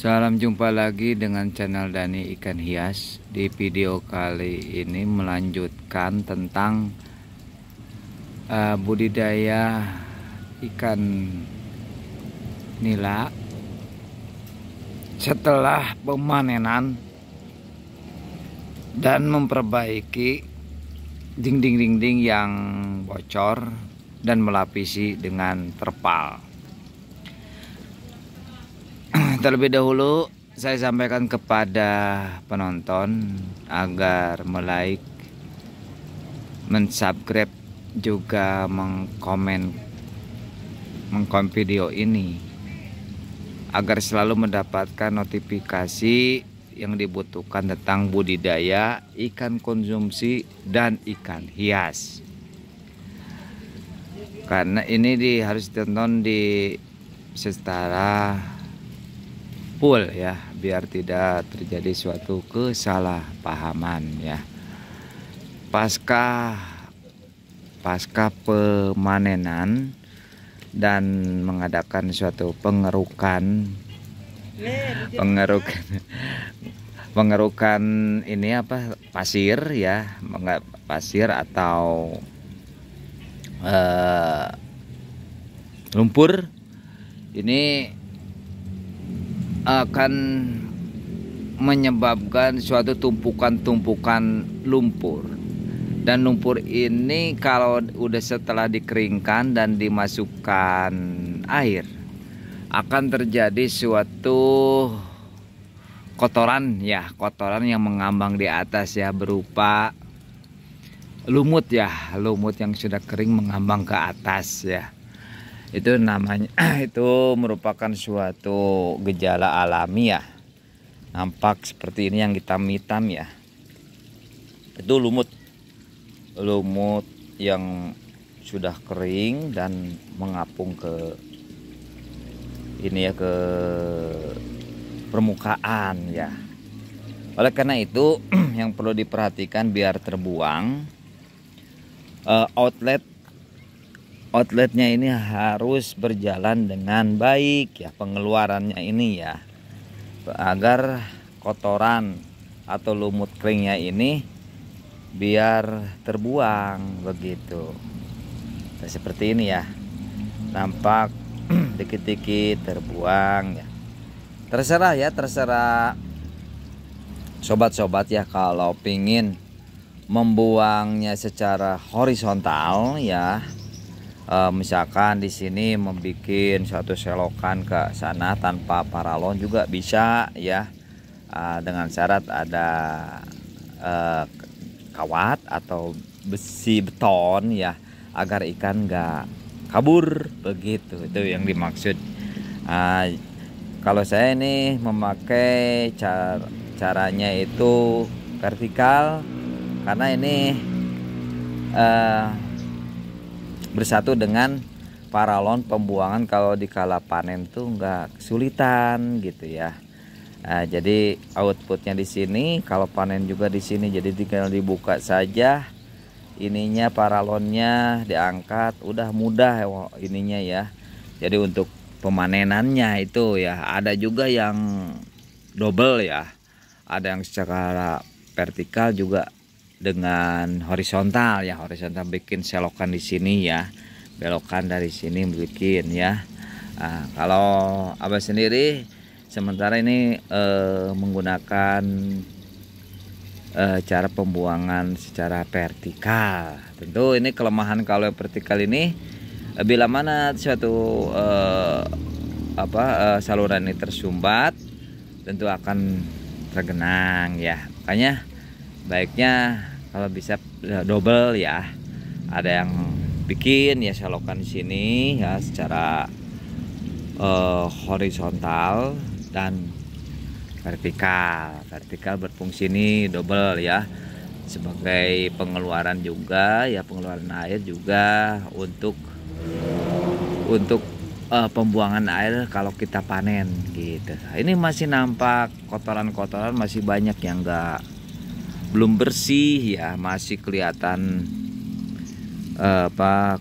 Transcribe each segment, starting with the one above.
Salam jumpa lagi dengan channel Dani Ikan Hias. Di video kali ini melanjutkan tentang budidaya ikan nila setelah pemanenan dan memperbaiki dinding-dinding yang bocor dan melapisi dengan terpal. Terlebih dahulu saya sampaikan kepada penonton agar like, mensubscribe, juga mengkomen video ini agar selalu mendapatkan notifikasi yang dibutuhkan tentang budidaya ikan konsumsi dan ikan hias. Karena ini harus ditonton di secara full ya, biar tidak terjadi suatu kesalahpahaman ya. Pasca pemanenan dan mengadakan suatu pengerukan ini pasir ya, pasir atau lumpur. Ini akan menyebabkan suatu tumpukan lumpur, dan lumpur ini kalau udah setelah dikeringkan dan dimasukkan air akan terjadi suatu kotoran yang mengambang di atas ya, berupa lumut yang sudah kering mengambang ke atas ya. Itu namanya itu merupakan suatu gejala alami ya, nampak seperti ini yang hitam-hitam ya. Itu lumut yang sudah kering dan mengapung ke ke permukaan ya. Oleh karena itu yang perlu diperhatikan biar terbuang, outletnya ini harus berjalan dengan baik ya, pengeluarannya ini ya, agar kotoran atau lumut keringnya ini biar terbuang begitu. Nah, seperti ini ya, nampak dikit-dikit terbuang ya. Terserah sobat-sobat ya, kalau pingin membuangnya secara horizontal ya. Misalkan di sini membuat suatu selokan ke sana tanpa paralon juga bisa ya, dengan syarat ada kawat atau besi beton ya, agar ikan nggak kabur begitu. Itu yang dimaksud. Kalau saya ini memakai caranya itu vertikal, karena ini bersatu dengan paralon pembuangan kalau dikala panen tuh nggak kesulitan gitu ya. Jadi outputnya di sini, kalau panen juga di sini, jadi tinggal dibuka saja ininya, paralonnya diangkat, udah mudah ininya ya. Jadi untuk pemanenannya itu ya, ada juga yang double ya, ada yang secara vertikal juga dengan horizontal ya, horizontal bikin selokan di sini ya, belokan dari sini bikin ya. Kalau abah sendiri sementara ini menggunakan cara pembuangan secara vertikal. Tentu ini kelemahan kalau vertikal ini, bila mana suatu saluran ini tersumbat, tentu akan tergenang ya. Makanya baiknya kalau bisa double ya. Ada yang bikin ya selokan di sini ya secara horizontal dan vertikal. Vertikal berfungsi ini double ya, sebagai pengeluaran juga ya, pengeluaran air juga untuk pembuangan air kalau kita panen gitu. Ini masih nampak kotoran-kotoran masih banyak yang belum bersih ya, masih kelihatan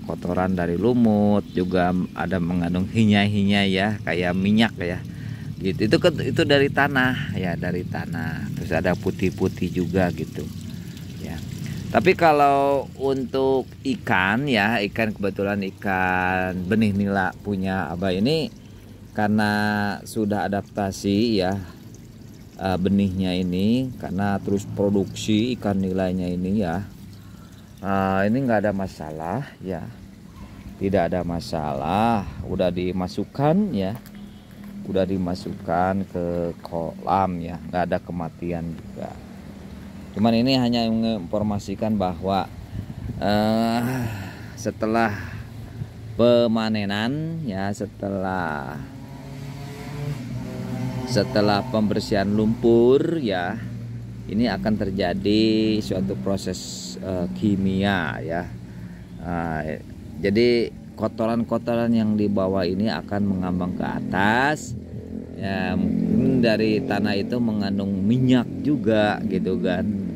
kotoran dari lumut, juga ada mengandung hinyai-hinyai ya, kayak minyak ya. gitu. Itu dari tanah ya, dari tanah. Terus ada putih-putih juga gitu ya. Tapi kalau untuk ikan ya, ikan kebetulan ikan benih nila punya Abah ini karena sudah adaptasi ya, benihnya ini, karena terus produksi ikan nilainya ini ya, ini nggak ada masalah ya, tidak ada masalah. Udah dimasukkan ya, udah dimasukkan ke kolam ya, nggak ada kematian juga. Cuman ini hanya menginformasikan bahwa setelah pemanenan ya, setelah pembersihan lumpur ya, ini akan terjadi suatu proses kimia ya. Jadi kotoran-kotoran yang di bawah ini akan mengambang ke atas ya, mungkin dari tanah itu mengandung minyak juga gitu kan.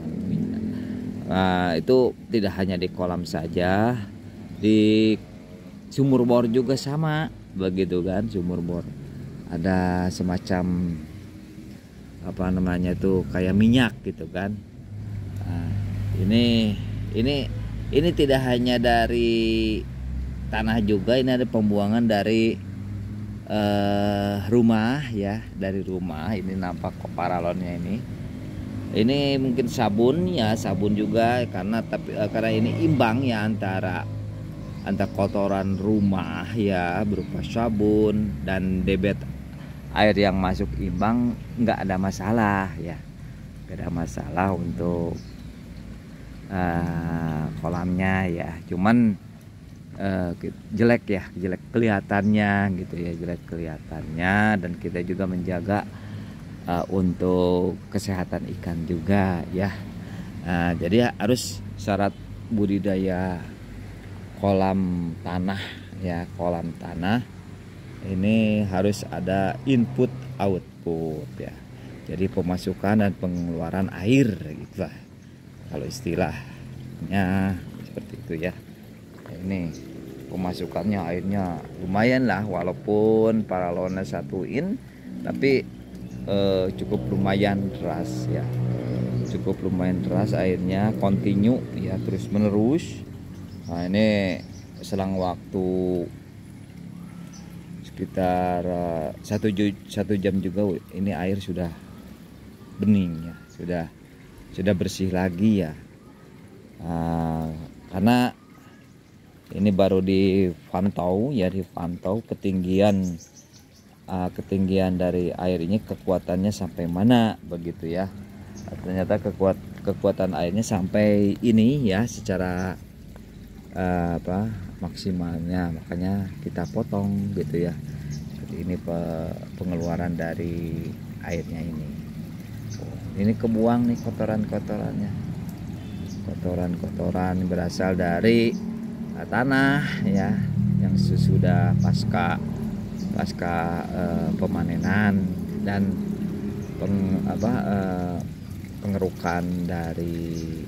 Itu tidak hanya di kolam saja, di sumur bor juga sama begitu kan. Sumur bor ada semacam apa namanya tuh, kayak minyak gitu kan. Ini tidak hanya dari tanah juga, ini ada pembuangan dari rumah ya, dari rumah. Ini nampak kok paralonnya ini mungkin sabun ya, sabun juga karena ini imbang ya antara kotoran rumah ya berupa sabun dan debit air yang masuk imbang, nggak ada masalah ya, nggak ada masalah untuk kolamnya ya. Cuman jelek ya, jelek kelihatannya gitu ya, jelek kelihatannya. Dan kita juga menjaga untuk kesehatan ikan juga ya. Jadi harus syarat budidaya kolam tanah ya, kolam tanah ini harus ada input output ya. Jadi pemasukan dan pengeluaran air gitu lah kalau istilahnya, seperti itu ya. Ini pemasukannya airnya lumayan lah, walaupun paralonnya 1 in, tapi cukup lumayan deras ya, cukup lumayan deras airnya, kontinu ya, terus menerus. Nah ini selang waktu sekitar 1 jam juga ini air sudah bening ya, sudah bersih lagi ya. Karena ini baru dipantau ya, dipantau ketinggian dari air ini, kekuatannya sampai mana begitu ya. Ternyata kekuatan airnya sampai ini ya, secara maksimalnya, makanya kita potong gitu ya. Jadi ini pengeluaran dari airnya ini. Ini kebuang nih kotoran-kotorannya, kotoran berasal dari tanah ya, yang sudah pasca pemanenan dan pengerukan dari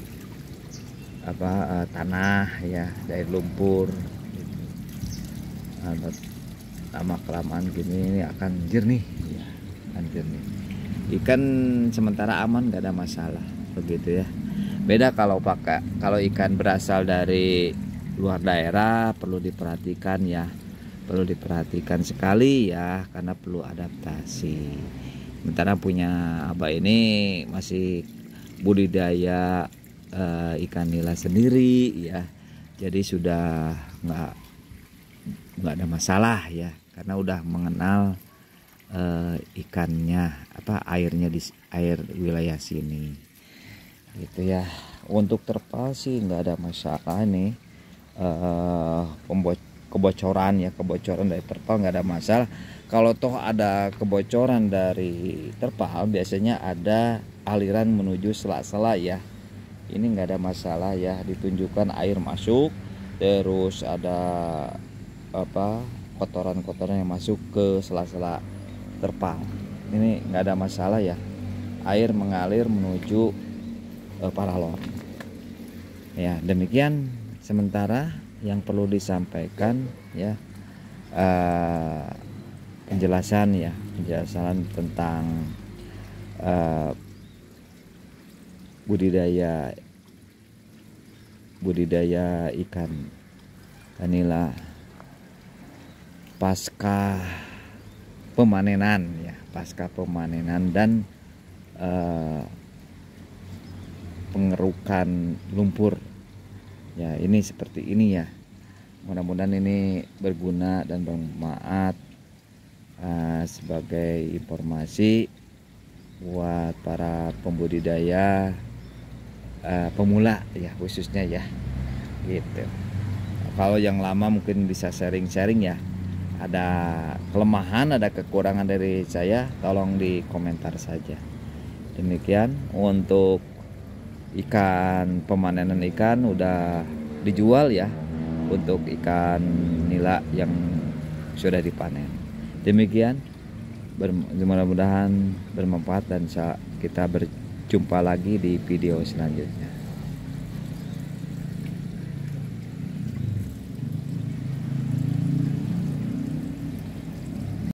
tanah ya, dari lumpur gitu. Lama kelamaan gini ini akan jernih ya, akan jernih. Ikan sementara aman, nggak ada masalah begitu ya. Beda kalau ikan berasal dari luar daerah, perlu diperhatikan ya, perlu diperhatikan sekali ya, karena perlu adaptasi. Sementara punya Abah ini masih budidaya ikan nila sendiri ya, jadi sudah nggak ada masalah ya, karena udah mengenal ikannya, airnya di air wilayah sini gitu ya. Untuk terpal sih nggak ada masalah nih, kebocoran dari terpal nggak ada masalah. Kalau toh ada kebocoran dari terpal, biasanya ada aliran menuju sela-sela ya, ini nggak ada masalah ya, ditunjukkan air masuk, terus ada kotoran-kotoran yang masuk ke sela-sela terpal, ini nggak ada masalah ya, air mengalir menuju paralon ya. Demikian sementara yang perlu disampaikan ya, penjelasan penjelasan tentang uh, budidaya ikan kanila pasca pemanenan ya, pasca pemanenan dan pengerukan lumpur ya. Ini seperti ini ya, mudah-mudahan ini berguna dan bermanfaat sebagai informasi buat para pembudidaya pemula ya, khususnya ya gitu. Kalau yang lama mungkin bisa sharing-sharing ya, ada kelemahan, ada kekurangan dari saya, tolong di komentar saja. Demikian untuk ikan, pemanenan ikan udah dijual ya, untuk ikan nila yang sudah dipanen. Demikian, mudah-mudahan bermanfaat dan kita berjumpa lagi di video selanjutnya.